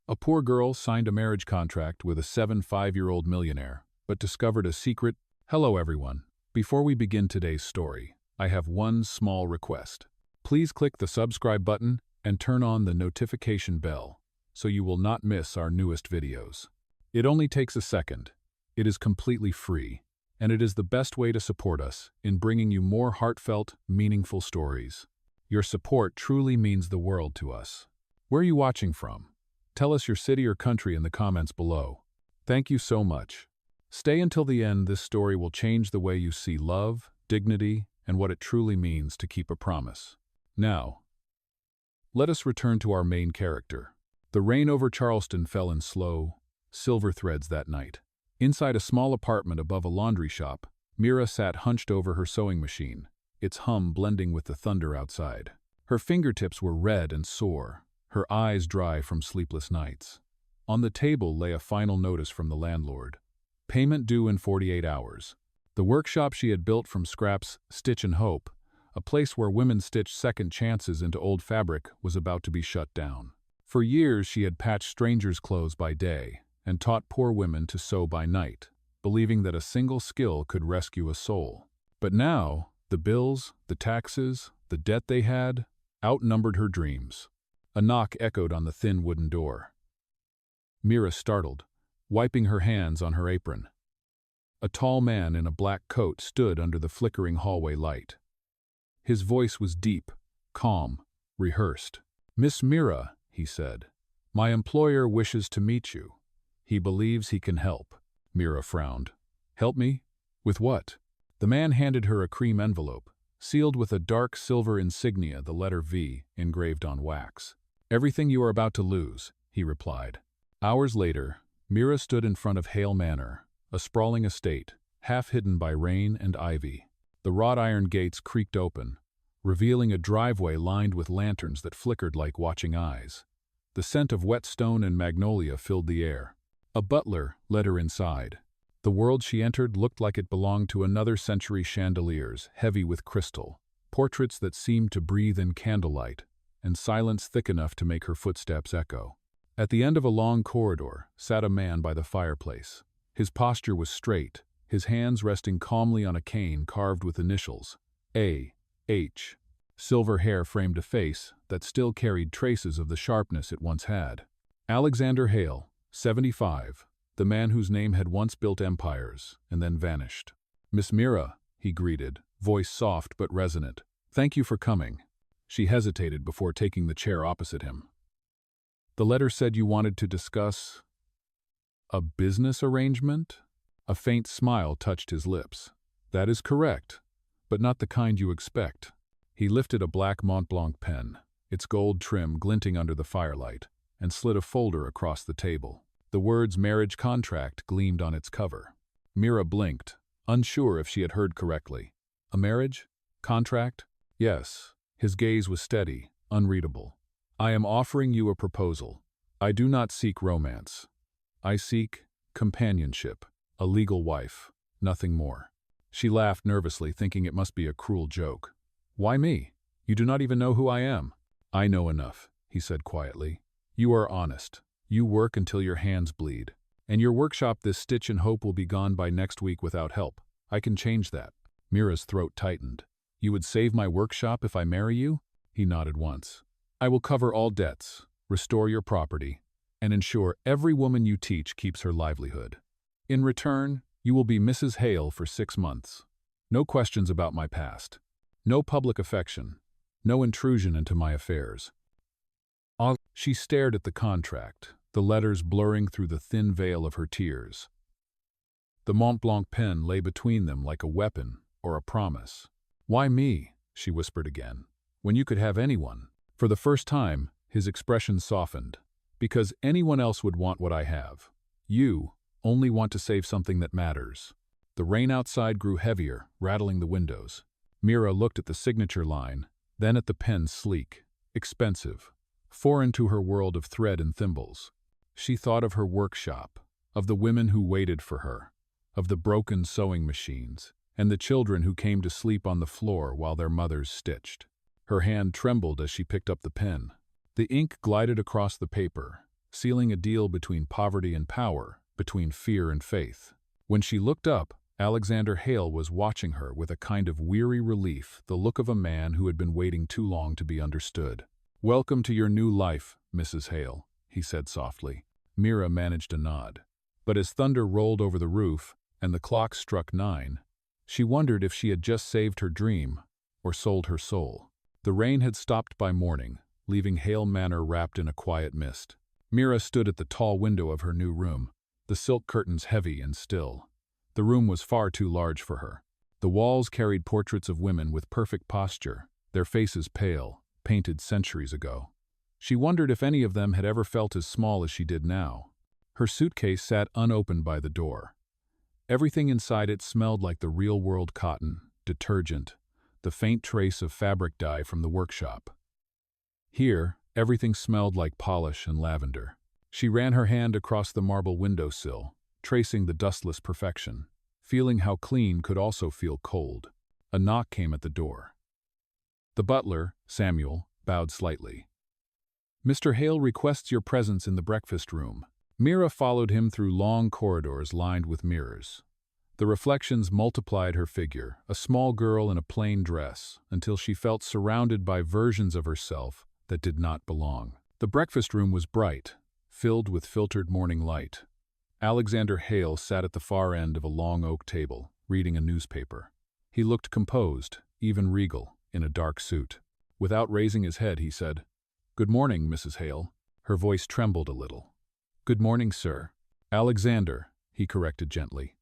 A poor girl signed a marriage contract with a 75-year-old millionaire, but discovered a secret. Hello everyone. Before we begin today's story, I have one small request. Please click the subscribe button and turn on the notification bell so you will not miss our newest videos. It only takes a second. It is completely free, and it is the best way to support us in bringing you more heartfelt, meaningful stories. Your support truly means the world to us. Where are you watching from? Tell us your city or country in the comments below. Thank you so much. Stay until the end. This story will change the way you see love, dignity, and what it truly means to keep a promise. Now, let us return to our main character. The rain over Charleston fell in slow, silver threads that night. Inside a small apartment above a laundry shop, Mira sat hunched over her sewing machine, its hum blending with the thunder outside. Her fingertips were red and sore, her eyes dry from sleepless nights. On the table lay a final notice from the landlord. Payment due in 48 hours. The workshop she had built from scraps, Stitch and Hope, a place where women stitched second chances into old fabric, was about to be shut down. For years she had patched strangers' clothes by day and taught poor women to sew by night, believing that a single skill could rescue a soul. But now, the bills, the taxes, the debt they had, outnumbered her dreams. A knock echoed on the thin wooden door. Mira startled, wiping her hands on her apron. A tall man in a black coat stood under the flickering hallway light. His voice was deep, calm, rehearsed. "Miss Mira," he said, "my employer wishes to meet you. He believes he can help." Mira frowned. "Help me? With what?" The man handed her a cream envelope, sealed with a dark silver insignia, the letter V, engraved on wax. "Everything you are about to lose," he replied. Hours later, Mira stood in front of Hale Manor, a sprawling estate, half hidden by rain and ivy. The wrought iron gates creaked open, revealing a driveway lined with lanterns that flickered like watching eyes. The scent of wet stone and magnolia filled the air. A butler led her inside. The world she entered looked like it belonged to another century. Chandeliers, heavy with crystal, portraits that seemed to breathe in candlelight, and silence thick enough to make her footsteps echo. At the end of a long corridor sat a man by the fireplace. His posture was straight, his hands resting calmly on a cane carved with initials, A.H. Silver hair framed a face that still carried traces of the sharpness it once had. Alexander Hale, 75, the man whose name had once built empires and then vanished. "Miss Mira," he greeted, voice soft but resonant. "Thank you for coming." She hesitated before taking the chair opposite him. "The letter said you wanted to discuss a business arrangement?" A faint smile touched his lips. "That is correct, but not the kind you expect." He lifted a black Mont Blanc pen, its gold trim glinting under the firelight, and slid a folder across the table. The words "marriage contract" gleamed on its cover. Mira blinked, unsure if she had heard correctly. "A marriage? Contract?" "Yes." His gaze was steady, unreadable. "I am offering you a proposal. I do not seek romance. I seek companionship, a legal wife, nothing more." She laughed nervously, thinking it must be a cruel joke. "Why me? You do not even know who I am." "I know enough," he said quietly. "You are honest. You work until your hands bleed. And your workshop, this Stitch and Hope, will be gone by next week without help. I can change that." Mira's throat tightened. "You would save my workshop if I marry you?" He nodded once. "I will cover all debts, restore your property, and ensure every woman you teach keeps her livelihood. In return, you will be Mrs. Hale for 6 months. No questions about my past. No public affection. No intrusion into my affairs." She stared at the contract, the letters blurring through the thin veil of her tears. The Mont Blanc pen lay between them like a weapon or a promise. "Why me?" she whispered again. "When you could have anyone." For the first time, his expression softened. "Because anyone else would want what I have. You only want to save something that matters." The rain outside grew heavier, rattling the windows. Mira looked at the signature line, then at the pen's sleek, expensive, foreign to her world of thread and thimbles. She thought of her workshop, of the women who waited for her, of the broken sewing machines, and the children who came to sleep on the floor while their mothers stitched. Her hand trembled as she picked up the pen. The ink glided across the paper, sealing a deal between poverty and power, between fear and faith. When she looked up, Alexander Hale was watching her with a kind of weary relief, the look of a man who had been waiting too long to be understood. "Welcome to your new life, Mrs. Hale," he said softly. Mira managed a nod. But as thunder rolled over the roof and the clock struck 9, she wondered if she had just saved her dream or sold her soul. The rain had stopped by morning, leaving Hale Manor wrapped in a quiet mist. Mira stood at the tall window of her new room, the silk curtains heavy and still. The room was far too large for her. The walls carried portraits of women with perfect posture, their faces pale, painted centuries ago. She wondered if any of them had ever felt as small as she did now. Her suitcase sat unopened by the door. Everything inside it smelled like the real-world cotton, detergent, the faint trace of fabric dye from the workshop. Here, everything smelled like polish and lavender. She ran her hand across the marble windowsill, tracing the dustless perfection, feeling how clean could also feel cold. A knock came at the door. The butler, Samuel, bowed slightly. "Mr. Hale requests your presence in the breakfast room." Mira followed him through long corridors lined with mirrors. The reflections multiplied her figure, a small girl in a plain dress, until she felt surrounded by versions of herself that did not belong. The breakfast room was bright, filled with filtered morning light. Alexander Hale sat at the far end of a long oak table, reading a newspaper. He looked composed, even regal, in a dark suit. Without raising his head, he said, "Good morning, Mrs. Hale." Her voice trembled a little. "Good morning, sir." "Alexander," he corrected gently.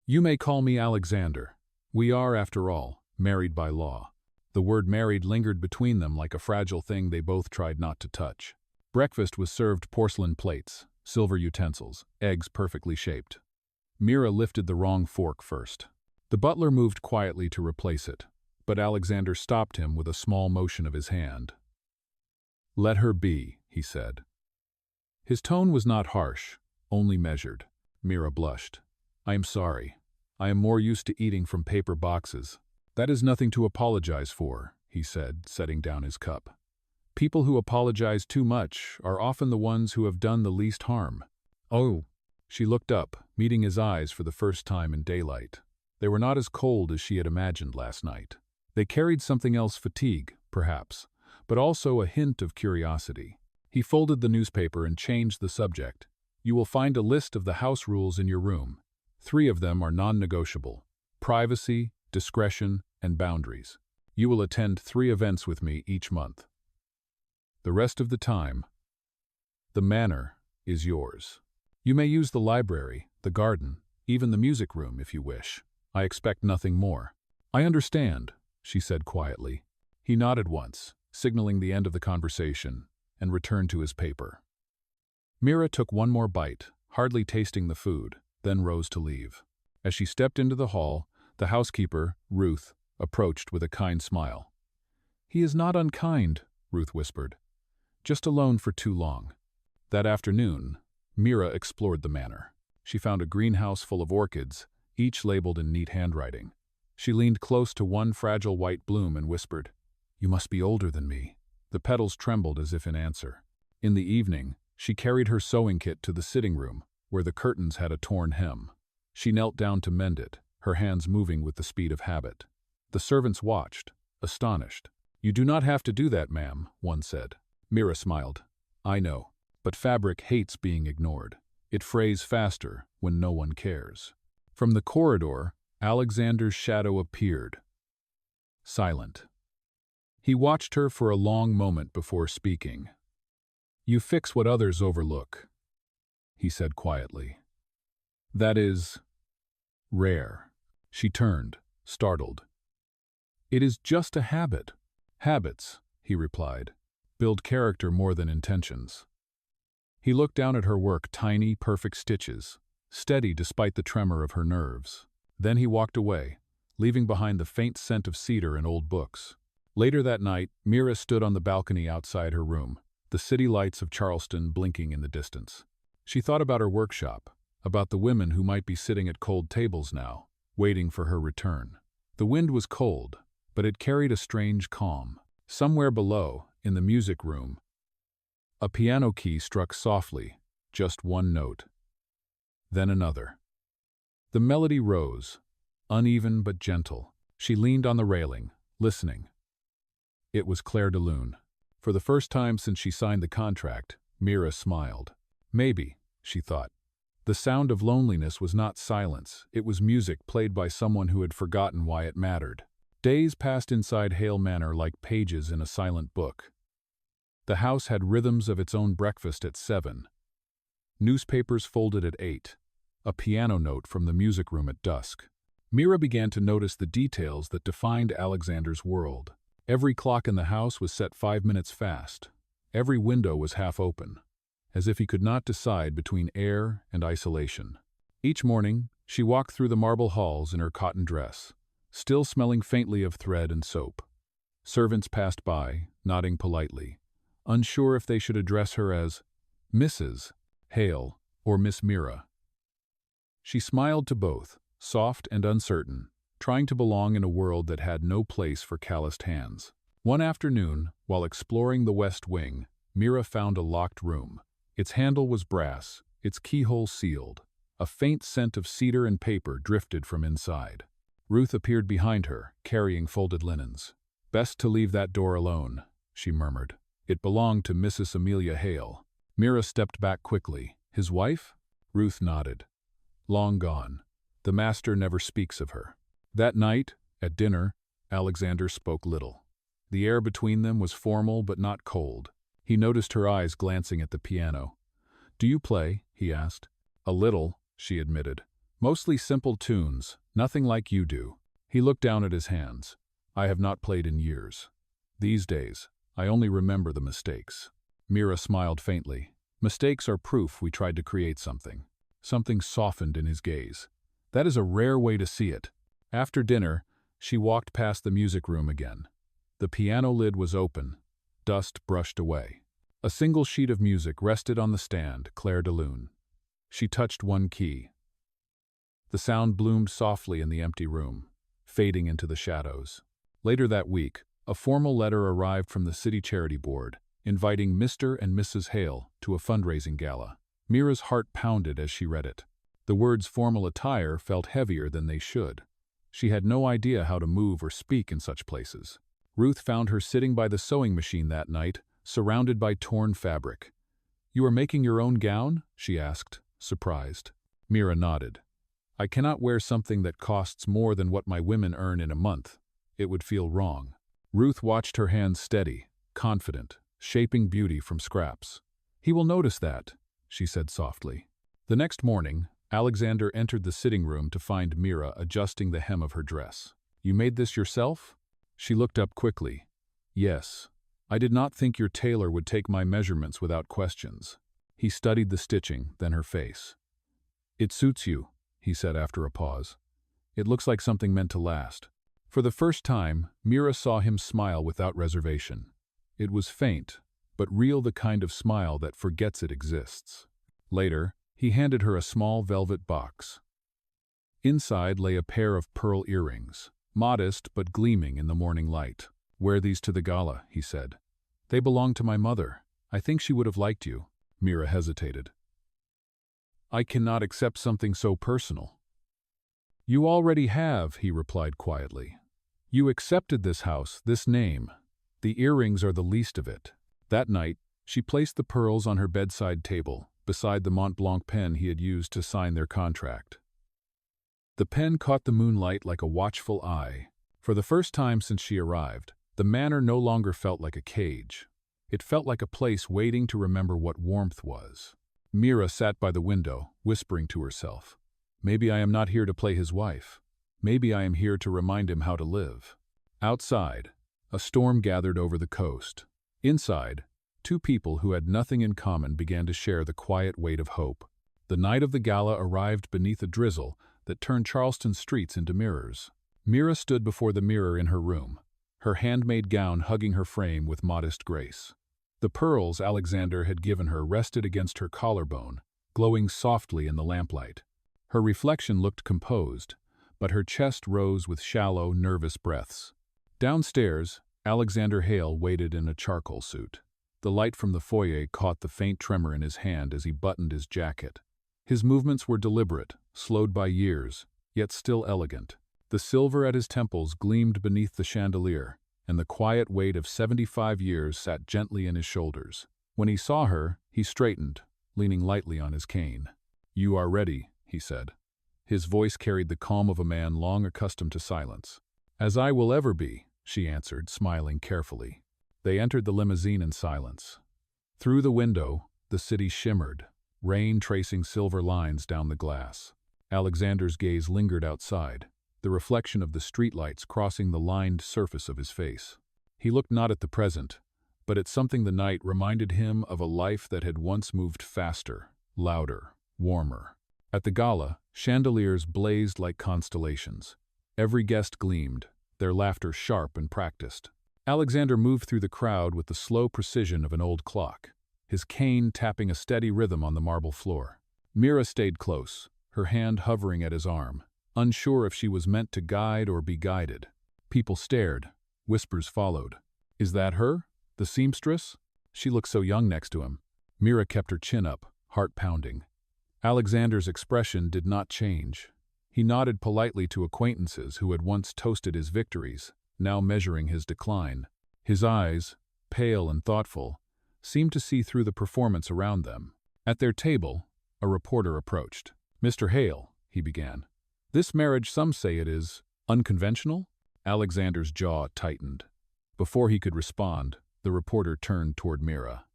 "You may call me Alexander. We are, after all, married by law." The word married lingered between them like a fragile thing they both tried not to touch. Breakfast was served porcelain plates, silver utensils, eggs perfectly shaped. Mira lifted the wrong fork first. The butler moved quietly to replace it, but Alexander stopped him with a small motion of his hand. "Let her be," he said. His tone was not harsh, only measured. Mira blushed. "I am sorry. I am more used to eating from paper boxes." "That is nothing to apologize for," he said, setting down his cup. "People who apologize too much are often the ones who have done the least harm." "Oh." She looked up, meeting his eyes for the first time in daylight. They were not as cold as she had imagined last night. They carried something else, fatigue, perhaps, but also a hint of curiosity. He folded the newspaper and changed the subject. "You will find a list of the house rules in your room. 3 of them are non-negotiable: privacy, discretion, and boundaries. You will attend 3 events with me each month. The rest of the time, the manor is yours. You may use the library, the garden, even the music room if you wish. I expect nothing more." "I understand," she said quietly. He nodded once, signaling the end of the conversation, and returned to his paper. Mira took one more bite, hardly tasting the food, then rose to leave. As she stepped into the hall, the housekeeper, Ruth, approached with a kind smile. "He is not unkind," Ruth whispered. "Just alone for too long." That afternoon, Mira explored the manor. She found a greenhouse full of orchids, each labeled in neat handwriting. She leaned close to one fragile white bloom and whispered, "You must be older than me." The petals trembled as if in answer. In the evening, she carried her sewing kit to the sitting room, where the curtains had a torn hem. She knelt down to mend it, her hands moving with the speed of habit. The servants watched, astonished. "You do not have to do that, ma'am," one said. Mira smiled. "I know, but fabric hates being ignored. It frays faster when no one cares." From the corridor, Alexander's shadow appeared, silent. He watched her for a long moment before speaking. "You fix what others overlook," he said quietly. "That is rare." She turned, startled. "It is just a habit." "Habits," he replied, "build character more than intentions." He looked down at her work, tiny, perfect stitches, steady despite the tremor of her nerves. Then he walked away, leaving behind the faint scent of cedar and old books. Later that night, Mira stood on the balcony outside her room, the city lights of Charleston blinking in the distance. She thought about her workshop, about the women who might be sitting at cold tables now, waiting for her return. The wind was cold, but it carried a strange calm. Somewhere below, in the music room, A piano key struck softly, just one note. Then another. The melody rose, uneven but gentle. She leaned on the railing, listening. It was Claire de Lune. For the first time since she signed the contract, Mira smiled. Maybe, she thought. The sound of loneliness was not silence, it was music played by someone who had forgotten why it mattered. Days passed inside Hale Manor like pages in a silent book. The house had rhythms of its own: breakfast at 7. Newspapers folded at 8. A piano note from the music room at dusk. Mira began to notice the details that defined Alexander's world. Every clock in the house was set 5 minutes fast. Every window was half open, as if he could not decide between air and isolation. Each morning, she walked through the marble halls in her cotton dress, still smelling faintly of thread and soap. Servants passed by, nodding politely, unsure if they should address her as Mrs. Hale or Miss Mira. She smiled to both, soft and uncertain, trying to belong in a world that had no place for calloused hands. One afternoon, while exploring the West Wing, Mira found a locked room. Its handle was brass, its keyhole sealed. A faint scent of cedar and paper drifted from inside. Ruth appeared behind her, carrying folded linens. "Best to leave that door alone," she murmured. "It belonged to Mrs. Amelia Hale." Mira stepped back quickly. "His wife?" Ruth nodded. "Long gone. The master never speaks of her." That night, at dinner, Alexander spoke little. The air between them was formal but not cold. He noticed her eyes glancing at the piano. "Do you play?" he asked. "A little," she admitted. "Mostly simple tunes, nothing like you do." He looked down at his hands. "I have not played in years. These days, I only remember the mistakes." Mira smiled faintly. "Mistakes are proof we tried to create something." Something softened in his gaze. "That is a rare way to see it." After dinner, she walked past the music room again. The piano lid was open. Dust brushed away. A single sheet of music rested on the stand, Claire de Lune. She touched one key. The sound bloomed softly in the empty room, fading into the shadows. Later that week, a formal letter arrived from the city charity board, inviting Mr. and Mrs. Hale to a fundraising gala. Mira's heart pounded as she read it. The words formal attire felt heavier than they should. She had no idea how to move or speak in such places. Ruth found her sitting by the sewing machine that night, surrounded by torn fabric. "You are making your own gown?" she asked, surprised. Mira nodded. "I cannot wear something that costs more than what my women earn in a month. It would feel wrong." Ruth watched her hands steady, confident, shaping beauty from scraps. "He will notice that," she said softly. The next morning, Alexander entered the sitting room to find Mira adjusting the hem of her dress. "You made this yourself?" She looked up quickly. "Yes. I did not think your tailor would take my measurements without questions." He studied the stitching, then her face. "It suits you," he said after a pause. "It looks like something meant to last." For the first time, Mira saw him smile without reservation. It was faint, but real, the kind of smile that forgets it exists. Later, he handed her a small velvet box. Inside lay a pair of pearl earrings, modest but gleaming in the morning light. "Wear these to the gala," he said. "They belong to my mother. I think she would have liked you." Mira hesitated. "I cannot accept something so personal." "You already have," he replied quietly. "You accepted this house, this name. The earrings are the least of it." That night, she placed the pearls on her bedside table, beside the Mont Blanc pen he had used to sign their contract. The pen caught the moonlight like a watchful eye. For the first time since she arrived, the manor no longer felt like a cage. It felt like a place waiting to remember what warmth was. Mira sat by the window, whispering to herself. "Maybe I am not here to play his wife. Maybe I am here to remind him how to live." Outside, a storm gathered over the coast. Inside, two people who had nothing in common began to share the quiet weight of hope. The night of the gala arrived beneath a drizzle that turned Charleston's streets into mirrors. Mira stood before the mirror in her room, her handmade gown hugging her frame with modest grace. The pearls Alexander had given her rested against her collarbone, glowing softly in the lamplight. Her reflection looked composed, but her chest rose with shallow, nervous breaths. Downstairs, Alexander Hale waited in a charcoal suit. The light from the foyer caught the faint tremor in his hand as he buttoned his jacket. His movements were deliberate, slowed by years, yet still elegant. The silver at his temples gleamed beneath the chandelier, and the quiet weight of 75 years sat gently in his shoulders. When he saw her, he straightened, leaning lightly on his cane. "You are ready," he said. His voice carried the calm of a man long accustomed to silence. "As I will ever be," she answered, smiling carefully. They entered the limousine in silence. Through the window, the city shimmered, rain tracing silver lines down the glass. Alexander's gaze lingered outside, the reflection of the streetlights crossing the lined surface of his face. He looked not at the present, but at something the night reminded him of a life that had once moved faster, louder, warmer. At the gala, chandeliers blazed like constellations. Every guest gleamed, their laughter sharp and practiced. Alexander moved through the crowd with the slow precision of an old clock, his cane tapping a steady rhythm on the marble floor. Mira stayed close, her hand hovering at his arm, unsure if she was meant to guide or be guided. People stared. Whispers followed. "Is that her? The seamstress? She looks so young next to him." Mira kept her chin up, heart pounding. Alexander's expression did not change. He nodded politely to acquaintances who had once toasted his victories, now measuring his decline. His eyes, pale and thoughtful, seemed to see through the performance around them. At their table, a reporter approached. "Mr. Hale," he began, "this marriage, some say it is unconventional?" Alexander's jaw tightened. Before he could respond, the reporter turned toward Mira.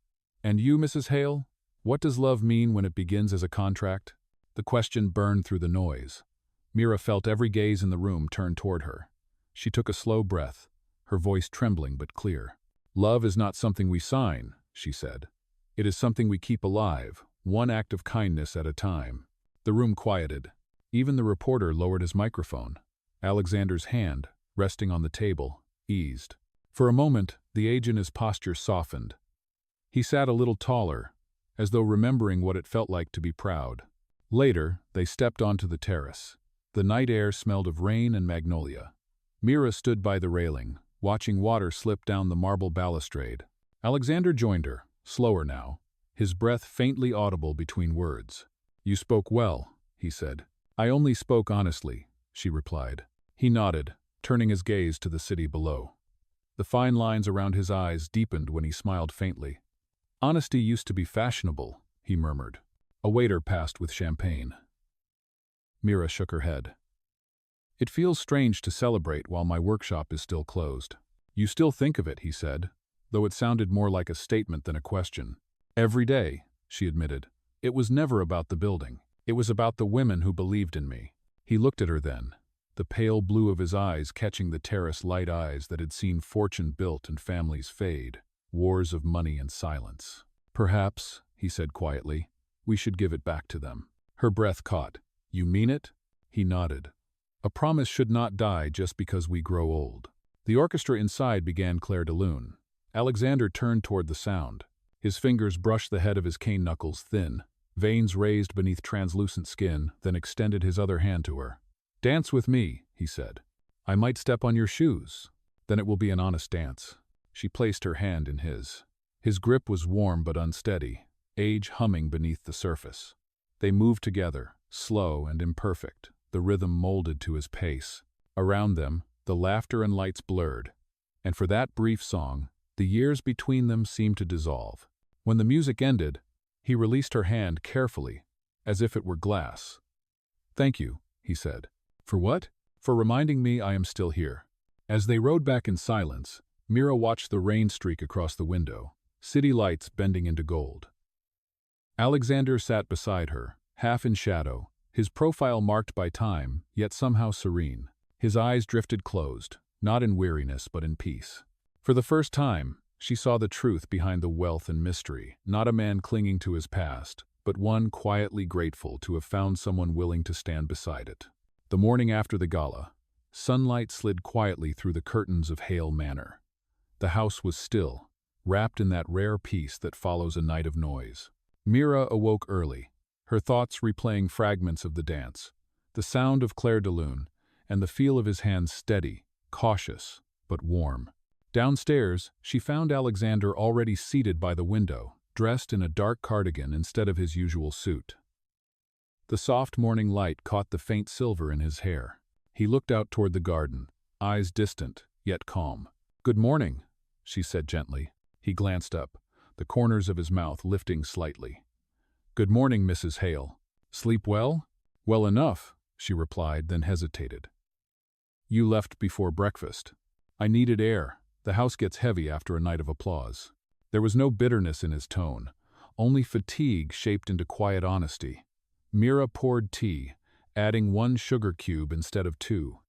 "And you, Mrs. Hale? What does love mean when it begins as a contract?" The question burned through the noise. Mira felt every gaze in the room turn toward her. She took a slow breath, her voice trembling but clear. "Love is not something we sign," she said. "It is something we keep alive, one act of kindness at a time." The room quieted. Even the reporter lowered his microphone. Alexander's hand, resting on the table, eased. For a moment, the age in his posture softened. He sat a little taller, as though remembering what it felt like to be proud. Later, they stepped onto the terrace. The night air smelled of rain and magnolia. Mira stood by the railing, watching water slip down the marble balustrade. Alexander joined her, slower now, his breath faintly audible between words. "You spoke well," he said. "I only spoke honestly," she replied. He nodded, turning his gaze to the city below. The fine lines around his eyes deepened when he smiled faintly. "Honesty used to be fashionable," he murmured. A waiter passed with champagne. Mira shook her head. "It feels strange to celebrate while my workshop is still closed." "You still think of it," he said, though it sounded more like a statement than a question. "Every day," she admitted. "It was never about the building. It was about the women who believed in me." He looked at her then, the pale blue of his eyes catching the terrace light eyes that had seen fortune built and families fade, wars of money and silence. "Perhaps," he said quietly, "we should give it back to them." Her breath caught. "You mean it?" He nodded. "A promise should not die just because we grow old." The orchestra inside began Clair de Lune. Alexander turned toward the sound. His fingers brushed the head of his cane knuckles thin, veins raised beneath translucent skin, then extended his other hand to her. "Dance with me," he said. "I might step on your shoes. Then it will be an honest dance." She placed her hand in his. His grip was warm but unsteady, age humming beneath the surface. They moved together, slow and imperfect, the rhythm molded to his pace. Around them, the laughter and lights blurred, and for that brief song, the years between them seemed to dissolve. When the music ended, he released her hand carefully, as if it were glass. "Thank you," he said. "For what?" "For reminding me I am still here." As they rode back in silence, Mira watched the rain streak across the window, city lights bending into gold. Alexander sat beside her, half in shadow, his profile marked by time, yet somehow serene. His eyes drifted closed, not in weariness but in peace. For the first time, she saw the truth behind the wealth and mystery, not a man clinging to his past, but one quietly grateful to have found someone willing to stand beside it. The morning after the gala, sunlight slid quietly through the curtains of Hale Manor. The house was still, wrapped in that rare peace that follows a night of noise. Mira awoke early, her thoughts replaying fragments of the dance, the sound of Clair de Lune, and the feel of his hands steady, cautious, but warm. Downstairs, she found Alexander already seated by the window, dressed in a dark cardigan instead of his usual suit. The soft morning light caught the faint silver in his hair. He looked out toward the garden, eyes distant, yet calm. "Good morning," she said gently. He glanced up, the corners of his mouth lifting slightly. "Good morning, Mrs. Hale. Sleep well?" "Well enough," she replied, then hesitated. "You left before breakfast." "I needed air. The house gets heavy after a night of applause." There was no bitterness in his tone, only fatigue shaped into quiet honesty. Mira poured tea, adding 1 sugar cube instead of 2.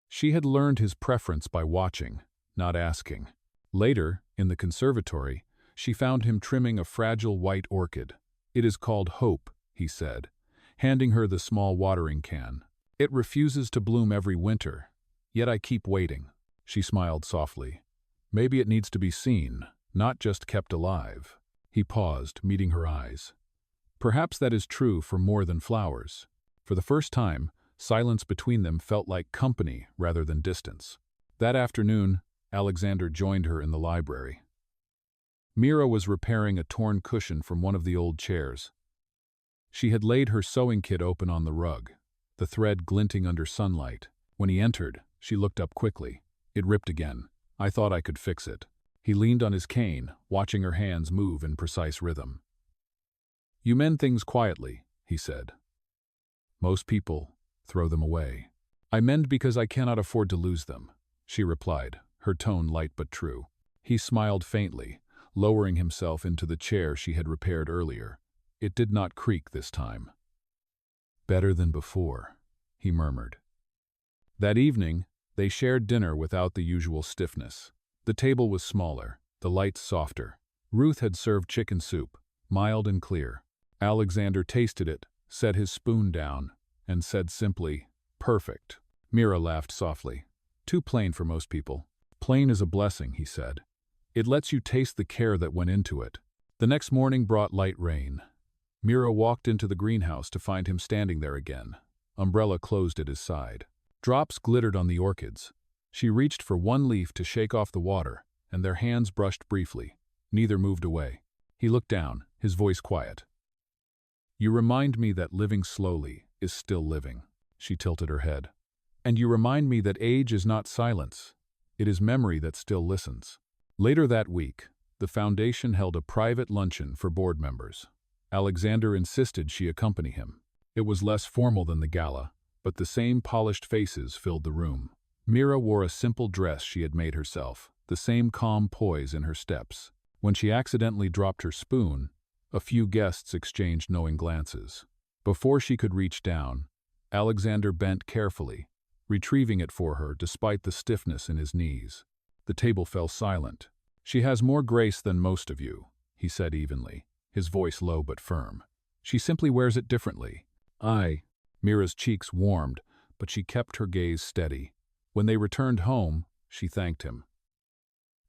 She had learned his preference by watching, not asking. Later, in the conservatory, she found him trimming a fragile white orchid. "It is called Hope," he said, handing her the small watering can. "It refuses to bloom every winter, yet I keep waiting." She smiled softly. "Maybe it needs to be seen, not just kept alive." He paused, meeting her eyes. "Perhaps that is true for more than flowers." For the first time, silence between them felt like company rather than distance. That afternoon, Alexander joined her in the library. Mira was repairing a torn cushion from one of the old chairs. She had laid her sewing kit open on the rug, the thread glinting under sunlight. When he entered, she looked up quickly. It ripped again. "I thought I could fix it." He leaned on his cane, watching her hands move in precise rhythm. "You mend things quietly," he said. "Most people throw them away." "I mend because I cannot afford to lose them," she replied, her tone light but true. He smiled faintly, lowering himself into the chair she had repaired earlier. It did not creak this time. "Better than before," he murmured. That evening, they shared dinner without the usual stiffness. The table was smaller, the lights softer. Ruth had served chicken soup, mild and clear. Alexander tasted it, set his spoon down, and said simply, "Perfect." Mira laughed softly. "Too plain for most people." "Plain is a blessing," he said. "It lets you taste the care that went into it." The next morning brought light rain. Mira walked into the greenhouse to find him standing there again, umbrella closed at his side. Drops glittered on the orchids. She reached for one leaf to shake off the water, and their hands brushed briefly. Neither moved away. He looked down, his voice quiet. "You remind me that living slowly is still living." She tilted her head. "And you remind me that age is not silence. It is memory that still listens." Later that week, the foundation held a private luncheon for board members. Alexander insisted she accompany him. It was less formal than the gala, but the same polished faces filled the room. Mira wore a simple dress she had made herself, the same calm poise in her steps. When she accidentally dropped her spoon, a few guests exchanged knowing glances. Before she could reach down, Alexander bent carefully, retrieving it for her despite the stiffness in his knees. The table fell silent. "She has more grace than most of you," he said evenly, his voice low but firm. "She simply wears it differently." Mira's cheeks warmed, but she kept her gaze steady. When they returned home, she thanked him.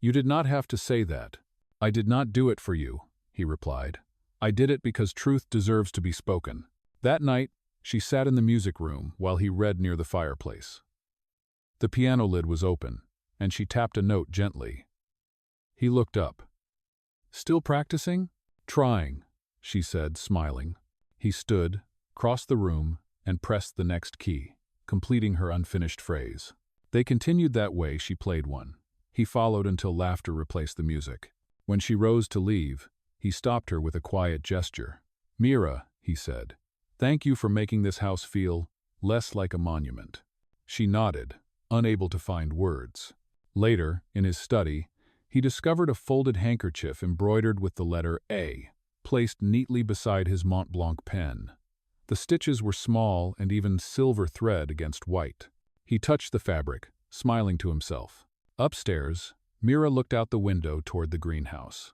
"You did not have to say that. I did not do it for you," he replied. "I did it because truth deserves to be spoken." That night, she sat in the music room while he read near the fireplace. The piano lid was open, and she tapped a note gently. He looked up. "Still practicing?" "Trying," she said, smiling. He stood, crossed the room, and pressed the next key, completing her unfinished phrase. They continued that way. She played one. He followed until laughter replaced the music. When she rose to leave, he stopped her with a quiet gesture. "Mira," he said, "thank you for making this house feel less like a monument." She nodded, unable to find words. Later, in his study, he discovered a folded handkerchief embroidered with the letter A, placed neatly beside his Mont Blanc pen. The stitches were small and even silver thread against white. He touched the fabric, smiling to himself. Upstairs, Mira looked out the window toward the greenhouse.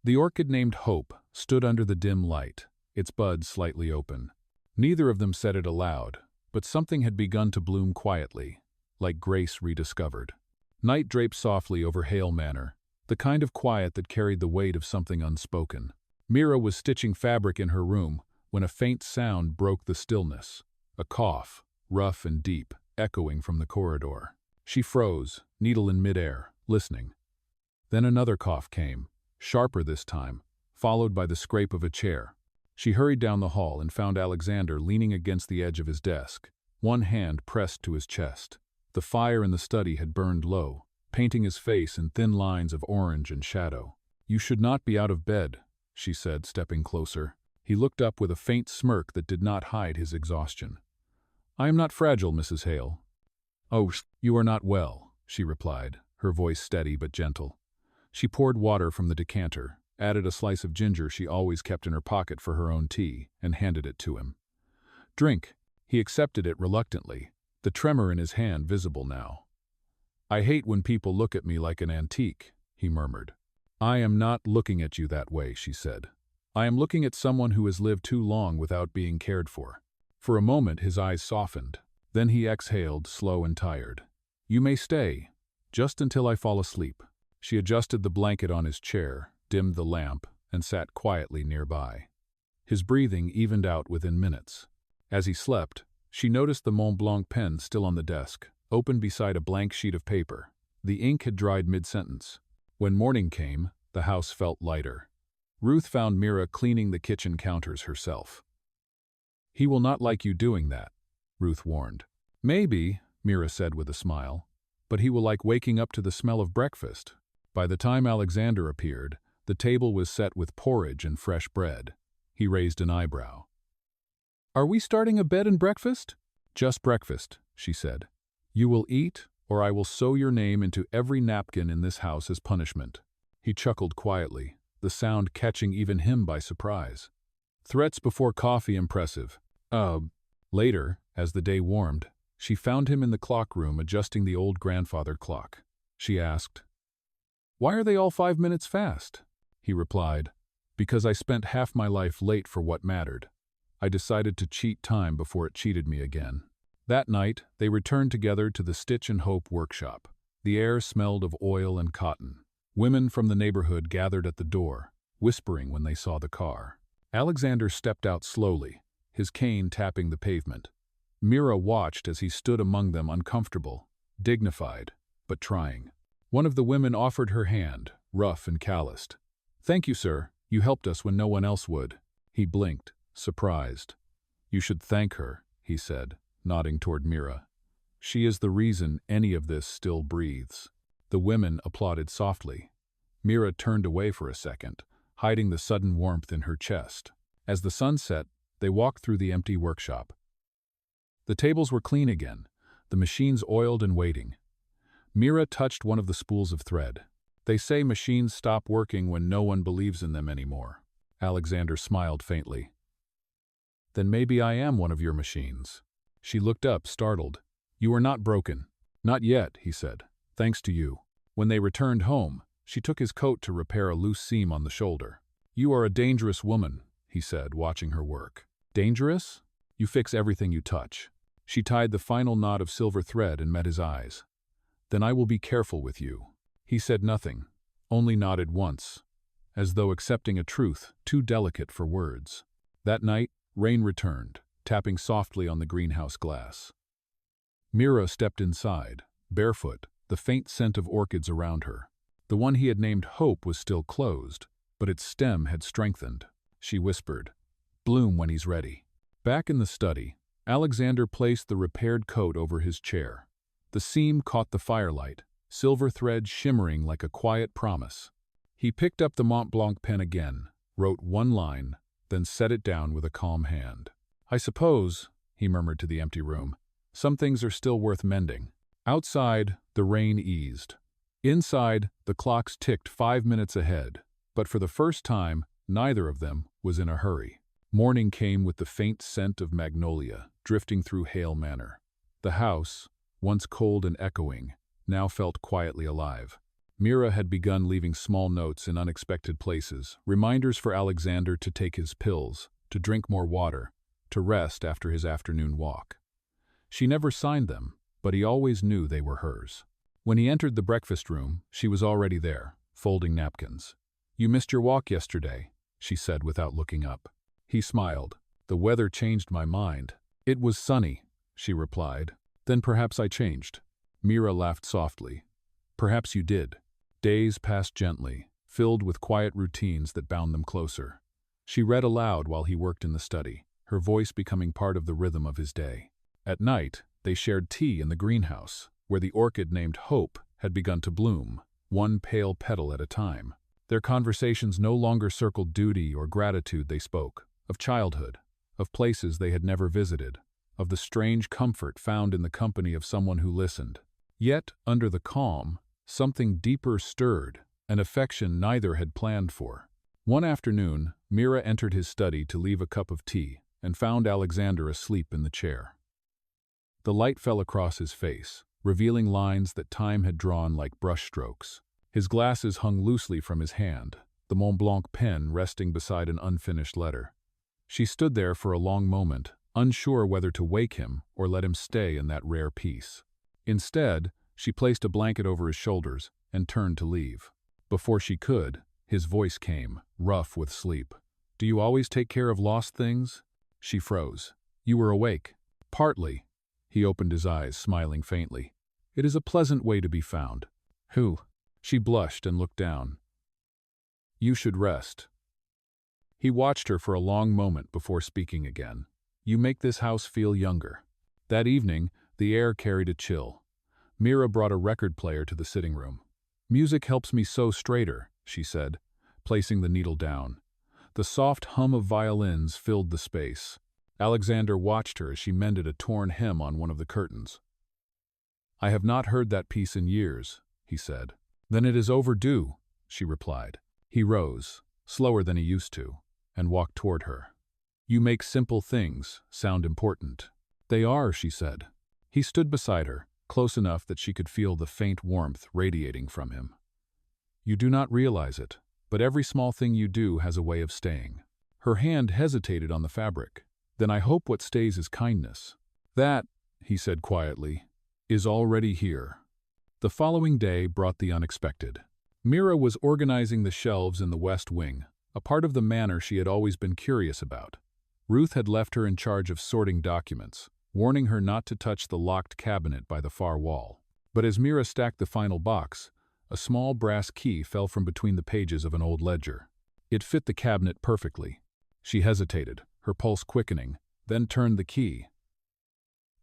The orchid named Hope stood under the dim light, its buds slightly open. Neither of them said it aloud, but something had begun to bloom quietly, like grace rediscovered. Night draped softly over Hale Manor, the kind of quiet that carried the weight of something unspoken. Mira was stitching fabric in her room when a faint sound broke the stillness, a cough, rough and deep, echoing from the corridor. She froze, needle in midair, listening. Then another cough came, sharper this time, followed by the scrape of a chair. She hurried down the hall and found Alexander leaning against the edge of his desk, one hand pressed to his chest. The fire in the study had burned low, painting his face in thin lines of orange and shadow. "You should not be out of bed," she said, stepping closer. He looked up with a faint smirk that did not hide his exhaustion. "I am not fragile, Mrs. Hale." "Oh, you are not well," she replied, her voice steady but gentle. She poured water from the decanter, added a slice of ginger she always kept in her pocket for her own tea, and handed it to him. "Drink." He accepted it reluctantly, the tremor in his hand visible now. "I hate when people look at me like an antique," he murmured. "I am not looking at you that way," she said. "I am looking at someone who has lived too long without being cared for." For a moment his eyes softened, then he exhaled, slow and tired. "You may stay, just until I fall asleep." She adjusted the blanket on his chair, dimmed the lamp, and sat quietly nearby. His breathing evened out within minutes. As he slept, she noticed the Mont Blanc pen still on the desk, open beside a blank sheet of paper. The ink had dried mid-sentence. When morning came, the house felt lighter. Ruth found Mira cleaning the kitchen counters herself. "He will not like you doing that," Ruth warned. "Maybe," Mira said with a smile, "but he will like waking up to the smell of breakfast." By the time Alexander appeared, the table was set with porridge and fresh bread. He raised an eyebrow. "Are we starting a bed and breakfast?" "Just breakfast," she said. "You will eat, or I will sew your name into every napkin in this house as punishment." He chuckled quietly, the sound catching even him by surprise. Threats before coffee impressive. Later, as the day warmed, she found him in the clock room adjusting the old grandfather clock. She asked, "Why are they all 5 minutes fast?" He replied, "Because I spent half my life late for what mattered. I decided to cheat time before it cheated me again." That night, they returned together to the Stitch and Hope workshop. The air smelled of oil and cotton. Women from the neighborhood gathered at the door, whispering when they saw the car. Alexander stepped out slowly, his cane tapping the pavement. Mira watched as he stood among them, uncomfortable, dignified, but trying. One of the women offered her hand, rough and calloused. "Thank you, sir. You helped us when no one else would." He blinked, surprised. "You should thank her," he said, nodding toward Mira. "She is the reason any of this still breathes." The women applauded softly. Mira turned away for a second, hiding the sudden warmth in her chest. As the sun set, they walked through the empty workshop. The tables were clean again, the machines oiled and waiting. Mira touched one of the spools of thread. "They say machines stop working when no one believes in them anymore." Alexander smiled faintly. "Then maybe I am one of your machines." She looked up, startled. "You are not broken." "Not yet," he said, "thanks to you." When they returned home, she took his coat to repair a loose seam on the shoulder. "You are a dangerous woman," he said, watching her work. "Dangerous? You fix everything you touch." She tied the final knot of silver thread and met his eyes. "Then I will be careful with you." He said nothing, only nodded once, as though accepting a truth too delicate for words. That night, rain returned, tapping softly on the greenhouse glass. Mira stepped inside, barefoot, the faint scent of orchids around her. The one he had named Hope was still closed, but its stem had strengthened. She whispered, "Bloom when he's ready." Back in the study, Alexander placed the repaired coat over his chair. The seam caught the firelight, silver thread shimmering like a quiet promise. He picked up the Mont Blanc pen again, wrote one line, then set it down with a calm hand. "I suppose," he murmured to the empty room, "some things are still worth mending." Outside, the rain eased. Inside, the clocks ticked 5 minutes ahead, but for the first time, neither of them was in a hurry. Morning came with the faint scent of magnolia drifting through Hale Manor. The house, once cold and echoing, now felt quietly alive. Mira had begun leaving small notes in unexpected places, reminders for Alexander to take his pills, to drink more water, to rest after his afternoon walk. She never signed them, but he always knew they were hers. When he entered the breakfast room, she was already there, folding napkins. "You missed your walk yesterday," she said without looking up. He smiled. "The weather changed my mind." "It was sunny," she replied. "Then perhaps I changed." Mira laughed softly. Perhaps you did. Days passed gently, filled with quiet routines that bound them closer. She read aloud while he worked in the study, her voice becoming part of the rhythm of his day. At night, they shared tea in the greenhouse, where the orchid named Hope had begun to bloom, one pale petal at a time. Their conversations no longer circled duty or gratitude. They spoke of childhood, of places they had never visited, of the strange comfort found in the company of someone who listened. Yet, under the calm, something deeper stirred, an affection neither had planned for. One afternoon, Mira entered his study to leave a cup of tea and found Alexander asleep in the chair. The light fell across his face, revealing lines that time had drawn like brushstrokes. His glasses hung loosely from his hand, the Mont Blanc pen resting beside an unfinished letter. She stood there for a long moment, unsure whether to wake him or let him stay in that rare peace. Instead, she placed a blanket over his shoulders and turned to leave. Before she could, his voice came, rough with sleep. "Do you always take care of lost things?" She froze. "You were awake." "Partly." He opened his eyes, smiling faintly. "It is a pleasant way to be found." "Who?" She blushed and looked down. "You should rest." He watched her for a long moment before speaking again. "You make this house feel younger." That evening, the air carried a chill. Mira brought a record player to the sitting room. "Music helps me sew straighter," she said, placing the needle down. The soft hum of violins filled the space. Alexander watched her as she mended a torn hem on one of the curtains. "I have not heard that piece in years," he said. "Then it is overdue," she replied. He rose, slower than he used to, and walked toward her. "You make simple things sound important." "They are," she said. He stood beside her, close enough that she could feel the faint warmth radiating from him. "You do not realize it, but every small thing you do has a way of staying." Her hand hesitated on the fabric. "Then I hope what stays is kindness." "That," he said quietly, "is already here." The following day brought the unexpected. Mira was organizing the shelves in the West Wing, a part of the manor she had always been curious about. Ruth had left her in charge of sorting documents, warning her not to touch the locked cabinet by the far wall. But as Mira stacked the final box, a small brass key fell from between the pages of an old ledger. It fit the cabinet perfectly. She hesitated, her pulse quickening, then turned the key.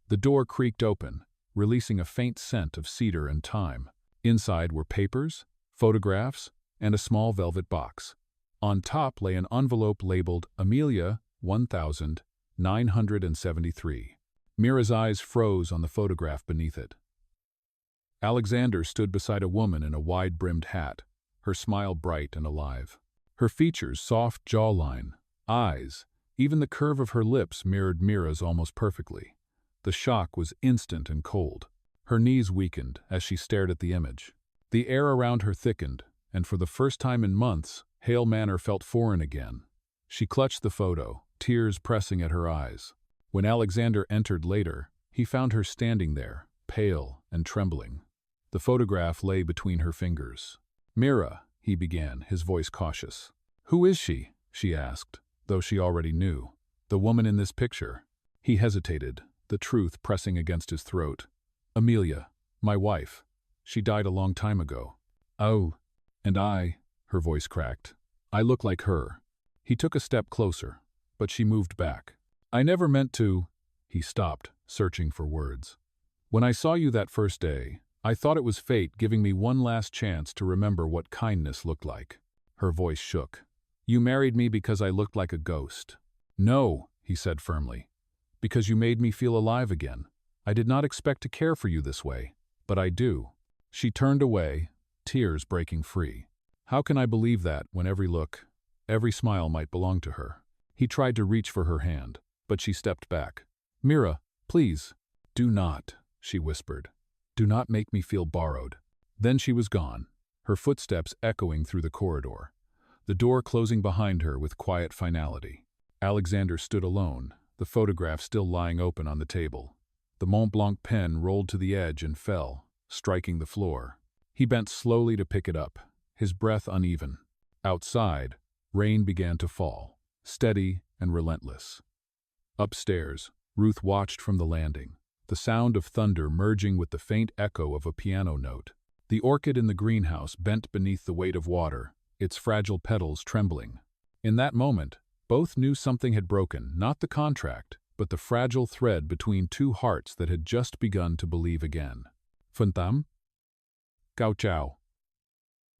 The door creaked open, releasing a faint scent of cedar and thyme. Inside were papers, photographs, and a small velvet box. On top lay an envelope labeled Amelia 1973. Mira's eyes froze on the photograph beneath it. Alexander stood beside a woman in a wide-brimmed hat, her smile bright and alive. Her features, soft jawline, eyes, even the curve of her lips mirrored Mira's almost perfectly. The shock was instant and cold. Her knees weakened as she stared at the image. The air around her thickened, and for the first time in months, Hale Manor felt foreign again. She clutched the photo, tears pressing at her eyes. When Alexander entered later, he found her standing there, pale and trembling. The photograph lay between her fingers. "Mira," he began, his voice cautious. "Who is she?" she asked, though she already knew. "The woman in this picture." He hesitated, the truth pressing against his throat. "Amelia, my wife. She died a long time ago." "Oh, and her voice cracked. "I look like her." He took a step closer, but she moved back. "I never meant to." He stopped, searching for words. "When I saw you that first day, I thought it was fate giving me one last chance to remember what kindness looked like." Her voice shook. "You married me because I looked like a ghost." "No," he said firmly. "Because you made me feel alive again. I did not expect to care for you this way, but I do." She turned away, tears breaking free. How can I believe that when every look, every smile might belong to her? He tried to reach for her hand, but she stepped back. "Mira, please." "Do not," she whispered. "Do not make me feel borrowed." Then she was gone, her footsteps echoing through the corridor, the door closing behind her with quiet finality. Alexander stood alone, the photograph still lying open on the table. The Mont Blanc pen rolled to the edge and fell, striking the floor. He bent slowly to pick it up, his breath uneven. Outside, rain began to fall, steady and relentless. Upstairs, Ruth watched from the landing, the sound of thunder merging with the faint echo of a piano note. The orchid in the greenhouse bent beneath the weight of water, its fragile petals trembling. In that moment, both knew something had broken, not the contract, but the fragile thread between two hearts that had just begun to believe again. Phân tám. Cao chào.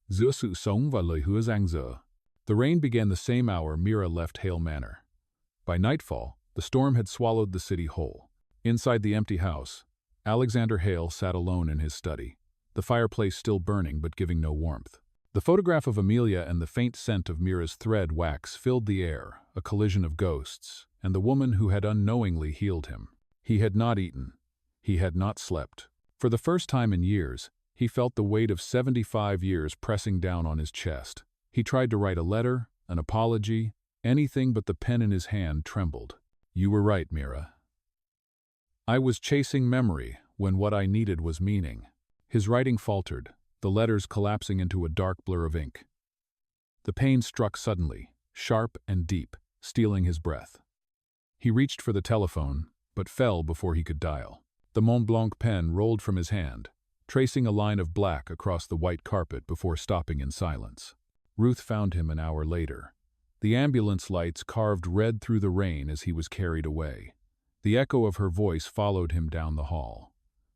Giữa sự sống và lời hứa dang dở. The rain began the same hour Mira left Hale Manor. By nightfall, the storm had swallowed the city whole. Inside the empty house, Alexander Hale sat alone in his study, the fireplace still burning but giving no warmth. The photograph of Amelia and the faint scent of Mira's thread wax filled the air, a collision of ghosts, and the woman who had unknowingly healed him. He had not eaten. He had not slept. For the first time in years, he felt the weight of 75 years pressing down on his chest. He tried to write a letter, an apology, anything but the pen in his hand trembled. You were right, Mira. I was chasing memory when what I needed was meaning. His writing faltered, the letters collapsing into a dark blur of ink. The pain struck suddenly, sharp and deep, stealing his breath. He reached for the telephone, but fell before he could dial. The Mont Blanc pen rolled from his hand, tracing a line of black across the white carpet before stopping in silence. Ruth found him an hour later. The ambulance lights carved red through the rain as he was carried away. The echo of her voice followed him down the hall.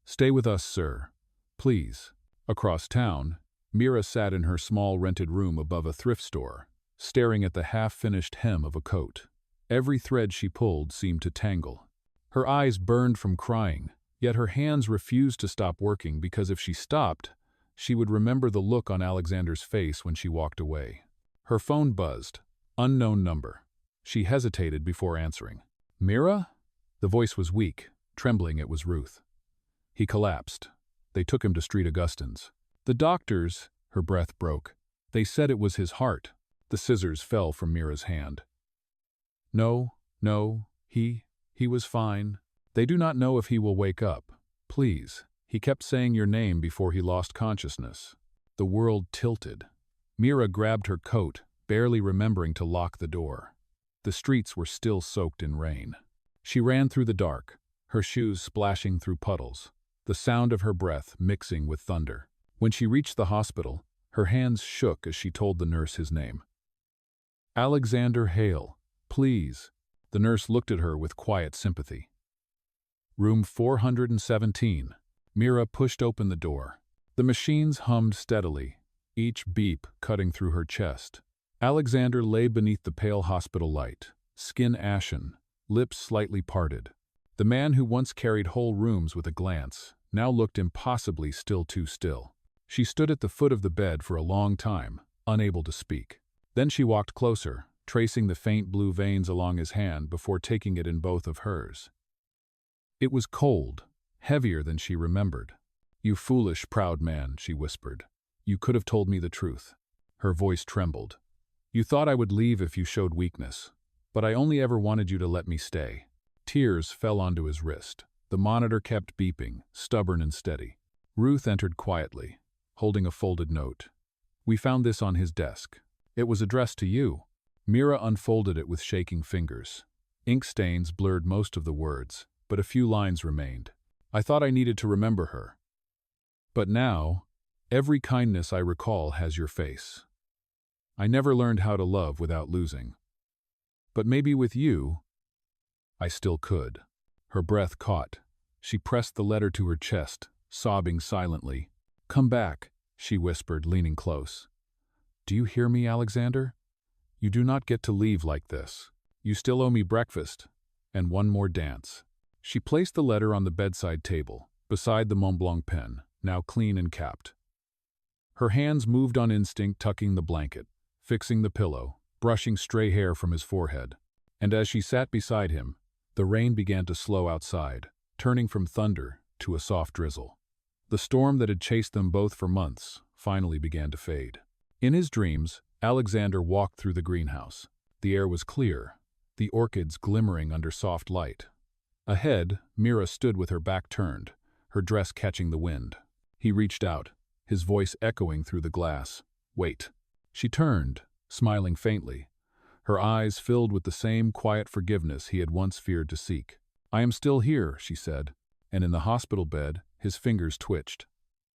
Stay with us, sir. Please. Across town, Mira sat in her small rented room above a thrift store, staring at the half-finished hem of a coat. Every thread she pulled seemed to tangle. Her eyes burned from crying, yet her hands refused to stop working because if she stopped, she would remember the look on Alexander's face when she walked away. Her phone buzzed. Unknown number. She hesitated before answering. Mira? The voice was weak, trembling. It was Ruth. He collapsed. They took him to Street Augustine's. The doctors, her breath broke. They said it was his heart. The scissors fell from Mira's hand. No, he was fine. They do not know if he will wake up. Please. He kept saying your name before he lost consciousness. The world tilted. Mira grabbed her coat, barely remembering to lock the door. The streets were still soaked in rain. She ran through the dark, her shoes splashing through puddles, the sound of her breath mixing with thunder. When she reached the hospital, her hands shook as she told the nurse his name. Alexander Hale, please. The nurse looked at her with quiet sympathy. Room 417. Mira pushed open the door. The machines hummed steadily, each beep cutting through her chest. Alexander lay beneath the pale hospital light, skin ashen, lips slightly parted. The man who once carried whole rooms with a glance now looked impossibly still too still. She stood at the foot of the bed for a long time, unable to speak. Then she walked closer, tracing the faint blue veins along his hand before taking it in both of hers. It was cold, heavier than she remembered. You foolish, proud man, she whispered. You could have told me the truth. Her voice trembled. You thought I would leave if you showed weakness, but I only ever wanted you to let me stay. Tears fell onto his wrist. The monitor kept beeping, stubborn and steady. Ruth entered quietly, holding a folded note. We found this on his desk. It was addressed to you. Mira unfolded it with shaking fingers. Ink stains blurred most of the words, but a few lines remained. I thought I needed to remember her. But now, every kindness I recall has your face. I never learned how to love without losing. But maybe with you, I still could. Her breath caught. She pressed the letter to her chest, sobbing silently. Come back, she whispered, leaning close. Do you hear me, Alexander? You do not get to leave like this. You still owe me breakfast, and one more dance. She placed the letter on the bedside table, beside the Mont Blanc pen, now clean and capped. Her hands moved on instinct, tucking the blanket, fixing the pillow, brushing stray hair from his forehead. And as she sat beside him, the rain began to slow outside, turning from thunder to a soft drizzle. The storm that had chased them both for months finally began to fade. In his dreams, Alexander walked through the greenhouse. The air was clear, the orchids glimmering under soft light. Ahead, Mira stood with her back turned, her dress catching the wind. He reached out, his voice echoing through the glass. Wait. She turned, smiling faintly, her eyes filled with the same quiet forgiveness he had once feared to seek. I am still here, she said, and in the hospital bed, his fingers twitched.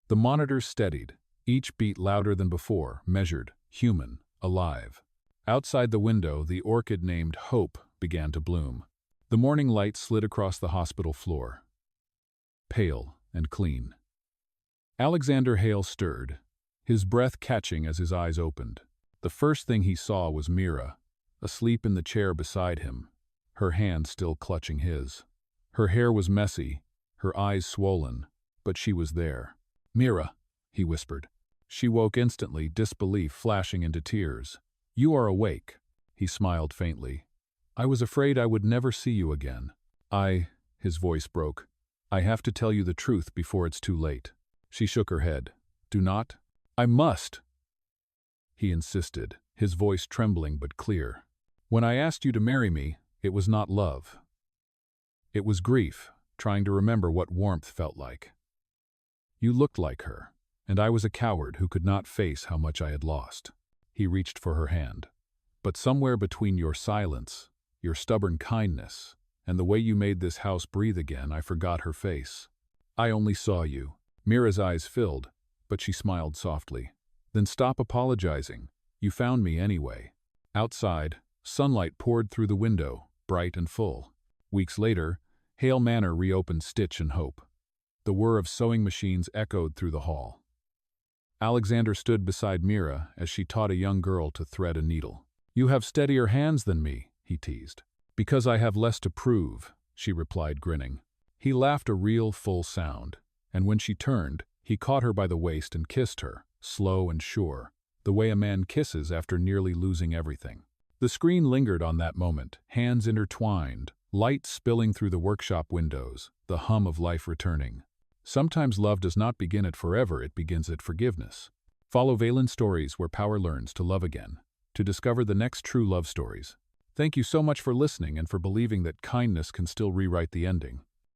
The monitors steadied, each beat louder than before, measured, human, alive. Outside the window, the orchid named Hope began to bloom. The morning light slid across the hospital floor, pale and clean. Alexander Hale stirred, his breath catching as his eyes opened. The first thing he saw was Mira, asleep in the chair beside him, her hand still clutching his. Her hair was messy, her eyes swollen, but she was there. "Mira," he whispered. She woke instantly, disbelief flashing into tears. "You are awake," he smiled faintly. "I was afraid I would never see you again." His voice broke. "I have to tell you the truth before it's too late." She shook her head. "Do not." "I must," he insisted, his voice trembling but clear. "When I asked you to marry me, it was not love. It was grief, trying to remember what warmth felt like. You looked like her, and I was a coward who could not face how much I had lost." He reached for her hand. "But somewhere between your silence, your stubborn kindness, and the way you made this house breathe again, I forgot her face. I only saw you." Mira's eyes filled, but she smiled softly. "Then stop apologizing. You found me anyway." Outside, sunlight poured through the window, bright and full. Weeks later, Hale Manor reopened Stitch and Hope. The whir of sewing machines echoed through the hall. Alexander stood beside Mira as she taught a young girl to thread a needle. "You have steadier hands than me," he teased. "Because I have less to prove," she replied, grinning. He laughed a real, full sound, and when she turned, he caught her by the waist and kissed her, slow and sure, the way a man kisses after nearly losing everything. The screen lingered on that moment, hands intertwined, light spilling through the workshop windows, the hum of life returning. Sometimes love does not begin at forever, it begins at forgiveness. Follow Valen Stories, where power learns to love again, to discover the next true love stories. Thank you so much for listening and for believing that kindness can still rewrite the ending.